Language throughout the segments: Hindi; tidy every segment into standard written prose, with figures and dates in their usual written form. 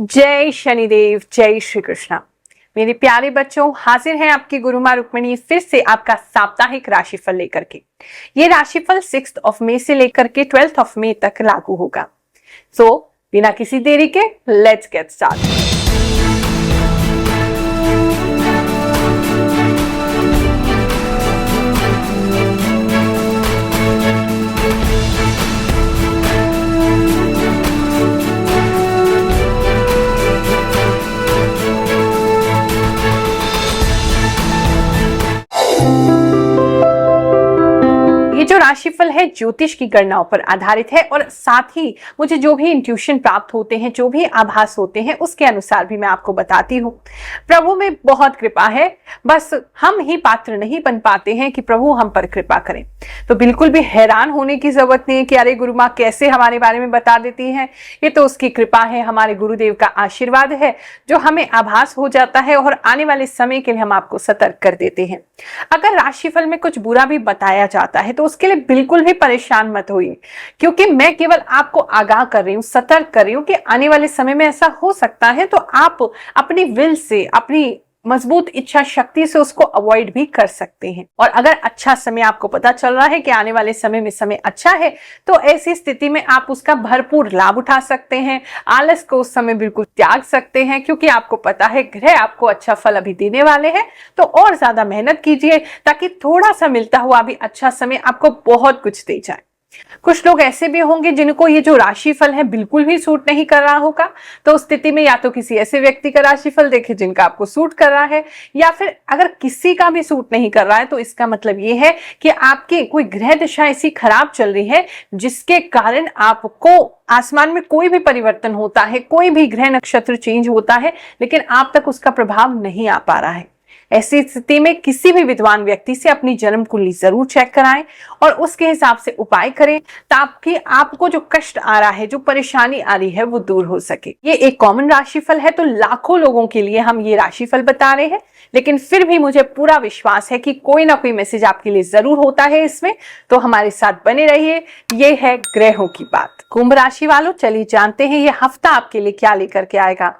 जय शनिदेव, जय श्री कृष्णा। मेरे प्यारे बच्चों, हाजिर हैं आपकी गुरु माँ रुक्मिणी फिर से आपका साप्ताहिक राशिफल लेकर के। ये राशिफल 6 मई से लेकर के 12 मई तक लागू होगा। बिना किसी देरी के लेट्स गेट स्टार्ट। ये जो राशिफल है ज्योतिष की गणनाओं पर आधारित है और साथ ही मुझे जो भी इंट्यूशन प्राप्त होते हैं, जो भी आभास होते हैं, उसके अनुसार भी मैं आपको बताती हूँ। प्रभु में बहुत कृपा है, बस हम ही पात्र नहीं बन पाते हैं कि प्रभु हम पर कृपा करें। तो बिल्कुल भी हैरान होने की जरूरत नहीं है कि अरे गुरु माँ कैसे हमारे बारे में बता देती है। ये तो उसकी कृपा है, हमारे गुरुदेव का आशीर्वाद है जो हमें आभास हो जाता है और आने वाले समय के लिए हम आपको सतर्क कर देते हैं। अगर राशिफल में कुछ बुरा भी बताया जाता है तो उसके लिए बिल्कुल भी परेशान मत होइए, क्योंकि मैं केवल आपको आगाह कर रही हूँ, सतर्क कर रही हूँ कि आने वाले समय में ऐसा हो सकता है। तो आप अपनी विल से, अपनी मजबूत इच्छा शक्ति से उसको अवॉइड भी कर सकते हैं। और अगर अच्छा समय आपको पता चल रहा है कि आने वाले समय में समय अच्छा है, तो ऐसी स्थिति में आप उसका भरपूर लाभ उठा सकते हैं। आलस को उस समय बिल्कुल त्याग सकते हैं, क्योंकि आपको पता है ग्रह आपको अच्छा फल अभी देने वाले हैं। तो और ज्यादा मेहनत कीजिए ताकि थोड़ा सा मिलता हुआ भी अच्छा समय आपको बहुत कुछ दे जाए। कुछ लोग ऐसे भी होंगे जिनको ये जो राशिफल है बिल्कुल भी सूट नहीं कर रहा होगा। तो उस स्थिति में या तो किसी ऐसे व्यक्ति का राशिफल देखें जिनका आपको सूट कर रहा है, या फिर अगर किसी का भी सूट नहीं कर रहा है तो इसका मतलब ये है कि आपकी कोई ग्रह दिशा ऐसी खराब चल रही है जिसके कारण आपको आसमान में कोई भी परिवर्तन होता है, कोई भी ग्रह नक्षत्र चेंज होता है, लेकिन आप तक उसका प्रभाव नहीं आ पा रहा है। ऐसी स्थिति में किसी भी विद्वान व्यक्ति से अपनी जन्म कुंडली जरूर चेक कराएं और उसके हिसाब से उपाय करें, ताकि आपको जो कष्ट आ रहा है, जो परेशानी आ रही है, वो दूर हो सके। ये एक कॉमन राशिफल है, तो लाखों लोगों के लिए हम ये राशिफल बता रहे हैं, लेकिन फिर भी मुझे पूरा विश्वास है कि कोई ना कोई मैसेज आपके लिए जरूर होता है इसमें। तो हमारे साथ बने रहिए। ये है ग्रहों की बात। कुंभ राशि वालों, चलिए जानते हैं ये हफ्ता आपके लिए क्या लेकर के आएगा।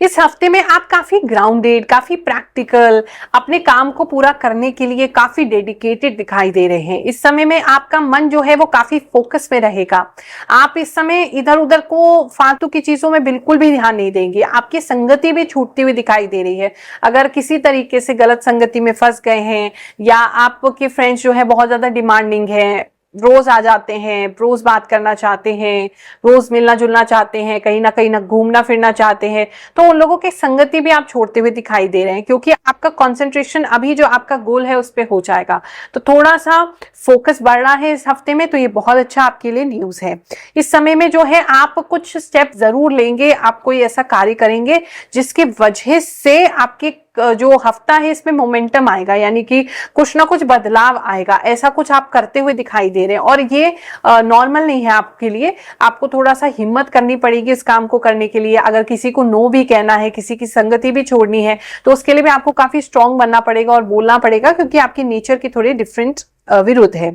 इस हफ्ते में आप काफी ग्राउंडेड, काफी प्रैक्टिकल, अपने काम को पूरा करने के लिए काफी डेडिकेटेड दिखाई दे रहे हैं। इस समय में आपका मन जो है वो काफी फोकस में रहेगा। आप इस समय इधर उधर को फालतू की चीजों में बिल्कुल भी ध्यान नहीं देंगे। आपकी संगति भी छूटती हुई दिखाई दे रही है। अगर किसी तरीके से गलत संगति में फंस गए हैं, या आपके फ्रेंड्स जो है बहुत ज्यादा डिमांडिंग है, रोज आ जाते हैं, रोज बात करना चाहते हैं, रोज मिलना जुलना चाहते हैं, कहीं ना घूमना फिरना चाहते हैं, तो उन लोगों की संगति भी आप छोड़ते हुए दिखाई दे रहे हैं, क्योंकि आपका कंसंट्रेशन अभी जो आपका गोल है उस पर हो जाएगा। तो थोड़ा सा फोकस बढ़ रहा है इस हफ्ते में, तो ये बहुत अच्छा आपके लिए न्यूज है। इस समय में जो है आप कुछ स्टेप जरूर लेंगे, आप कोई ऐसा कार्य करेंगे जिसकी वजह से आपके जो हफ्ता है इसमें मोमेंटम आएगा, यानी कि कुछ ना कुछ बदलाव आएगा। ऐसा कुछ आप करते हुए दिखाई दे रहे हैं और ये नॉर्मल नहीं है आपके लिए। आपको थोड़ा सा हिम्मत करनी पड़ेगी इस काम को करने के लिए। अगर किसी को नो भी कहना है, किसी की संगति भी छोड़नी है, तो उसके लिए भी आपको काफी स्ट्रांग बनना पड़ेगा और बोलना पड़ेगा, क्योंकि आपकी नेचर की थोड़ी डिफरेंट विरुद्ध है।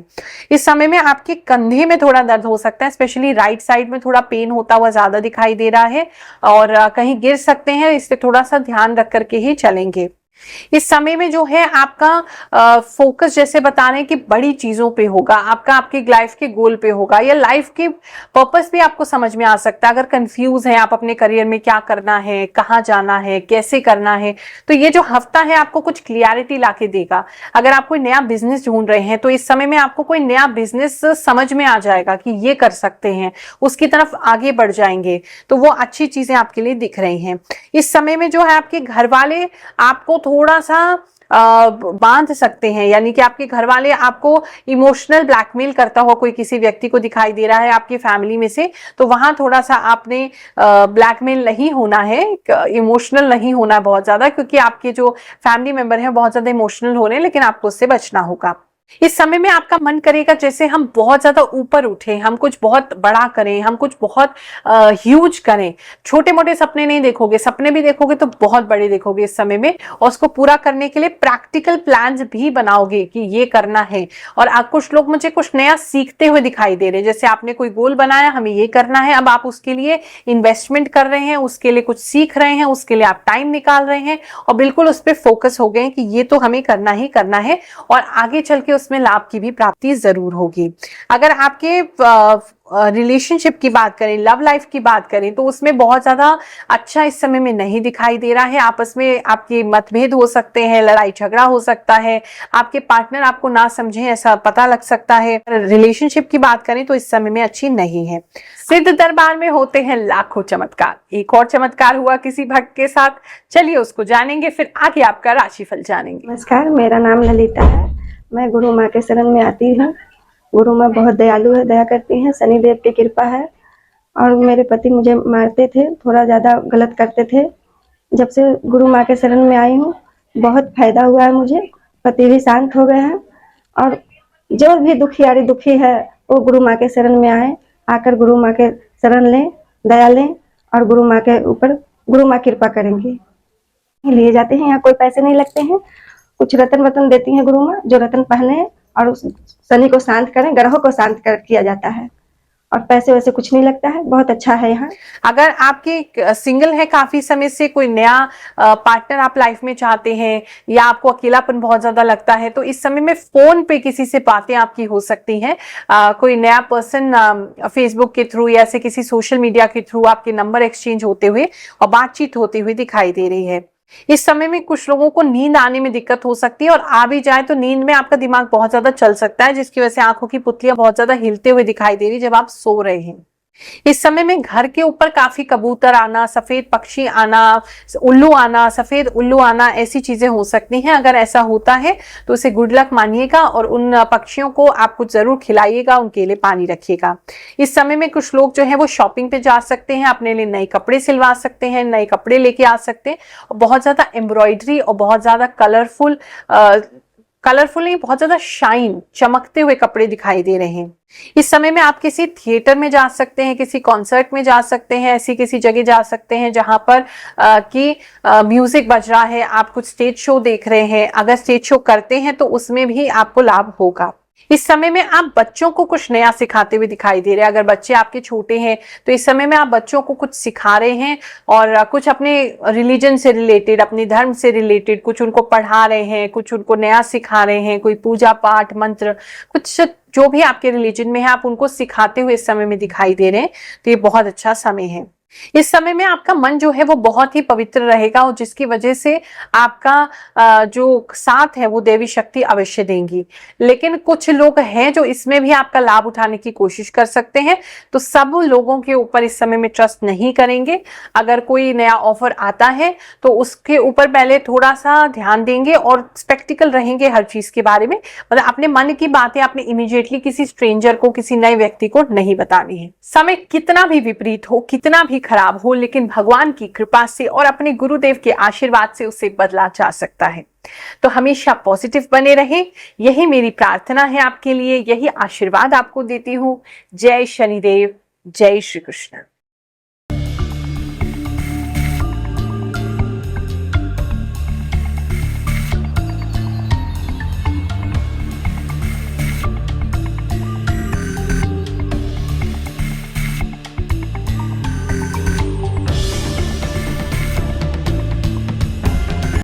इस समय में आपके कंधे में थोड़ा दर्द हो सकता है, स्पेशली राइट साइड में थोड़ा पेन होता हुआ ज्यादा दिखाई दे रहा है, और कहीं गिर सकते हैं, इससे थोड़ा सा ध्यान रख करके ही चलेंगे। इस समय में जो है आपका फोकस जैसे बता रहे हैं कि बड़ी चीजों पे होगा, आपका आपकी लाइफ के गोल पे होगा, या लाइफ के पर्पस भी आपको समझ में आ सकता है। अगर कंफ्यूज है आप अपने करियर में क्या करना है, कहाँ जाना है, कैसे करना है, तो ये जो हफ्ता है आपको कुछ क्लियरिटी लाके देगा। अगर आप कोई नया बिजनेस ढूंढ रहे हैं तो इस समय में आपको कोई नया बिजनेस समझ में आ जाएगा कि ये कर सकते हैं, उसकी तरफ आगे बढ़ जाएंगे। तो वो अच्छी चीजें आपके लिए दिख रही हैं। इस समय में जो है आपके घर वाले आपको थोड़ा सा बांध सकते हैं, यानी कि आपके घर वाले आपको इमोशनल ब्लैकमेल करता हुआ कोई किसी व्यक्ति को दिखाई दे रहा है आपकी फैमिली में से। तो वहां थोड़ा सा आपने ब्लैकमेल नहीं होना है, इमोशनल नहीं होना बहुत ज्यादा, क्योंकि आपके जो फैमिली मेंबर हैं बहुत ज्यादा इमोशनल हो रहे हैं, लेकिन आपको उससे बचना होगा। इस समय में आपका मन करेगा जैसे हम बहुत ज्यादा ऊपर उठे, हम कुछ बहुत बड़ा करें, हम कुछ बहुत ह्यूज करें। छोटे मोटे सपने नहीं देखोगे, सपने भी देखोगे तो बहुत बड़े देखोगे इस समय में, और उसको पूरा करने के लिए प्रैक्टिकल प्लान्स भी बनाओगे कि ये करना है। और कुछ लोग मुझे कुछ नया सीखते हुए दिखाई दे रहे हैं, जैसे आपने कोई गोल बनाया, हमें ये करना है, अब आप उसके लिए इन्वेस्टमेंट कर रहे हैं, उसके लिए कुछ सीख रहे हैं, उसके लिए आप टाइम निकाल रहे हैं और बिल्कुल उस पर फोकस हो गए कि ये तो हमें करना ही करना है और आगे चल के उसमें लाभ की भी प्राप्ति जरूर होगी। अगर आपके रिलेशनशिप की बात करें, लव लाइफ की बात करें, तो उसमें बहुत ज्यादा अच्छा इस समय में नहीं दिखाई दे रहा है। आपस में आपके मतभेद हो सकते हैं, लड़ाई झगड़ा हो सकता है, आपके पार्टनर आपको ना समझे ऐसा पता लग सकता है। रिलेशनशिप की बात करें तो इस समय में अच्छी नहीं है। सिद्ध दरबार में होते हैं लाखों चमत्कार। एक और चमत्कार हुआ किसी भक्त के साथ, चलिए उसको जानेंगे, फिर आगे आपका राशिफल जानेंगे। नमस्कार, मेरा नाम ललिता है। मैं गुरु माँ के शरण में आती हूँ। गुरु माँ बहुत दयालु है, दया करती हैं, शनिदेव की कृपा है। और मेरे पति मुझे मारते थे, थोड़ा ज़्यादा गलत करते थे। जब से गुरु माँ के शरण में आई हूँ बहुत फायदा हुआ है मुझे। पति भी शांत हो गए हैं। और जो भी दुखी है वो गुरु माँ के शरण में आए, आकर गुरु माँ के शरण लें, दया लें और गुरु माँ के ऊपर गुरु माँ कृपा करेंगे। लिए जाते हैं, यहाँ कोई पैसे नहीं लगते हैं। कुछ रतन वतन देती हैं गुरु माँ, जो रतन पहने और उस शनि को शांत करें, ग्रहों को शांत कर किया जाता है और पैसे वैसे कुछ नहीं लगता है। बहुत अच्छा है यहाँ। अगर आपके सिंगल है काफी समय से, कोई नया पार्टनर आप लाइफ में चाहते हैं या आपको अकेलापन बहुत ज्यादा लगता है, तो इस समय में फोन पे किसी से बातें आपकी हो सकती हैं। कोई नया पर्सन फेसबुक के थ्रू या ऐसे किसी सोशल मीडिया के थ्रू आपके नंबर एक्सचेंज होते हुए और बातचीत होती हुई दिखाई दे रही है। इस समय में कुछ लोगों को नींद आने में दिक्कत हो सकती है और आ भी जाए तो नींद में आपका दिमाग बहुत ज्यादा चल सकता है, जिसकी वजह से आंखों की पुतलियां बहुत ज्यादा हिलते हुए दिखाई दे रही जब आप सो रहे हैं। इस समय में घर के ऊपर काफी कबूतर आना, सफेद पक्षी आना, उल्लू आना, सफेद उल्लू आना, ऐसी चीजें हो सकती हैं। अगर ऐसा होता है तो उसे गुड लक मानिएगा और उन पक्षियों को आप कुछ जरूर खिलाइएगा, उनके लिए पानी रखिएगा। इस समय में कुछ लोग जो है वो शॉपिंग पे जा सकते हैं, अपने लिए नए कपड़े सिलवा सकते हैं, नए कपड़े लेके आ सकते हैं। और बहुत ज्यादा एम्ब्रॉयडरी और बहुत ज्यादा कलरफुल नहीं, बहुत ज्यादा शाइन, चमकते हुए कपड़े दिखाई दे रहे हैं। इस समय में आप किसी थिएटर में जा सकते हैं, किसी कॉन्सर्ट में जा सकते हैं, ऐसी किसी जगह जा सकते हैं जहां पर म्यूजिक बज रहा है, आप कुछ स्टेज शो देख रहे हैं। अगर स्टेज शो करते हैं तो उसमें भी आपको लाभ होगा। इस समय में आप बच्चों को कुछ नया सिखाते हुए दिखाई दे रहे हैं। अगर बच्चे आपके छोटे हैं तो इस समय में आप बच्चों को कुछ सिखा रहे हैं और कुछ अपने रिलीजन से रिलेटेड, अपने धर्म से रिलेटेड कुछ उनको पढ़ा रहे हैं, कुछ उनको नया सिखा रहे हैं, कोई पूजा पाठ मंत्र, कुछ जो भी आपके रिलीजन में है आप उनको सिखाते हुए इस समय में दिखाई दे रहे हैं। तो ये बहुत अच्छा समय है। इस समय में आपका मन जो है वो बहुत ही पवित्र रहेगा और जिसकी वजह से आपका जो साथ है वो देवी शक्ति अवश्य देंगी। लेकिन कुछ लोग हैं जो इसमें भी आपका लाभ उठाने की कोशिश कर सकते हैं, तो सब लोगों के ऊपर इस समय में ट्रस्ट नहीं करेंगे। अगर कोई नया ऑफर आता है तो उसके ऊपर पहले थोड़ा सा ध्यान देंगे और स्पेक्टिकल रहेंगे हर चीज के बारे में। मतलब अपने मन की बातें आपने इमीडिएटली किसी स्ट्रेंजर को, किसी नए व्यक्ति को नहीं बतानी है। समय कितना भी विपरीत हो, कितना भी खराब हो, लेकिन भगवान की कृपा से और अपने गुरुदेव के आशीर्वाद से उसे बदला जा सकता है। तो हमेशा पॉजिटिव बने रहें, यही मेरी प्रार्थना है आपके लिए, यही आशीर्वाद आपको देती हूँ। जय शनिदेव, जय श्री कृष्ण।